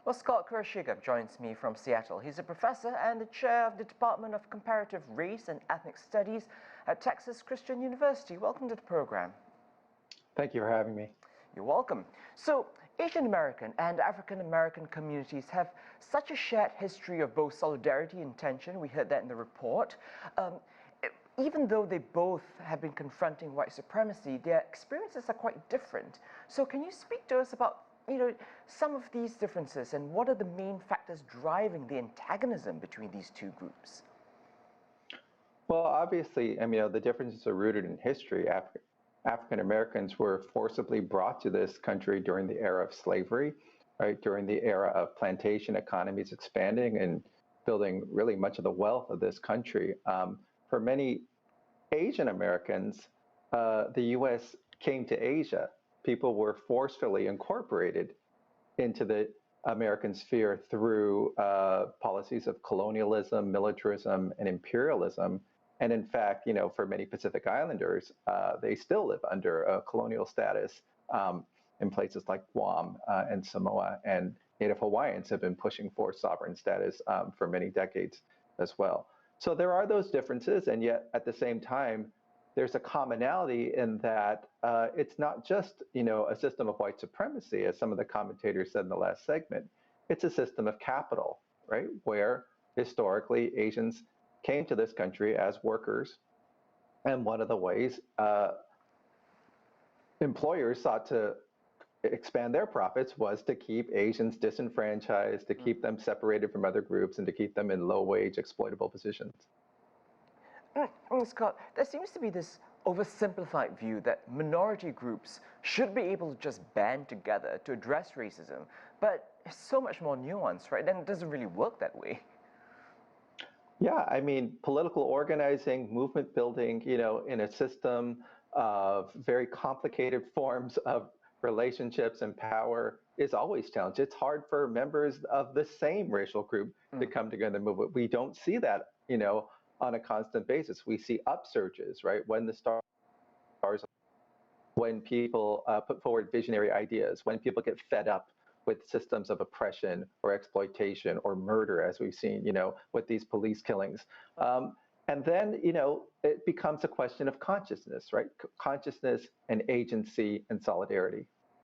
Well, Scott Kurashige joins me from Seattle. He's a professor and the chair of the Department of Comparative Race and Ethnic Studies at Texas Christian University. Welcome to the program. Thank you for having me. You're welcome. So, Asian American and African American communities have such a shared history of both solidarity and tension. We heard that in the report. Even though they both have been confronting white supremacy, their experiences are quite different. So can you speak to us about some of these differences and what are the main factors driving the antagonism between these two groups? Well, obviously, the differences are rooted in history. African Americans were forcibly brought to this country during the era of slavery, right? During the era of plantation economies expanding and building really much of the wealth of this country. For many Asian Americans, the U.S. came to Asia. People were forcefully incorporated into the American sphere through policies of colonialism, militarism, and imperialism. And in fact, for many Pacific Islanders, they still live under a colonial status in places like Guam and Samoa, and Native Hawaiians have been pushing for sovereign status for many decades as well. So there are those differences, and yet at the same time, there's a commonality in that it's not just a system of white supremacy, as some of the commentators said in the last segment. It's a system of capital, right? Where historically Asians came to this country as workers, and one of the ways employers sought to expand their profits was to keep Asians disenfranchised, to keep them separated from other groups, and to keep them in low-wage, exploitable positions. Scott, there seems to be this oversimplified view that minority groups should be able to just band together to address racism, but it's so much more nuanced, right? Then it doesn't really work that way. Yeah, political organizing, movement building, in a system of very complicated forms of relationships and power is always challenged. It's hard for members of the same racial group to come together and move. We don't see that, on a constant basis. We see upsurges, right? When the stars, when people put forward visionary ideas, when people get fed up with systems of oppression or exploitation or murder, as we've seen, with these police killings. And then, it becomes a question of consciousness, right? Consciousness and agency and solidarity.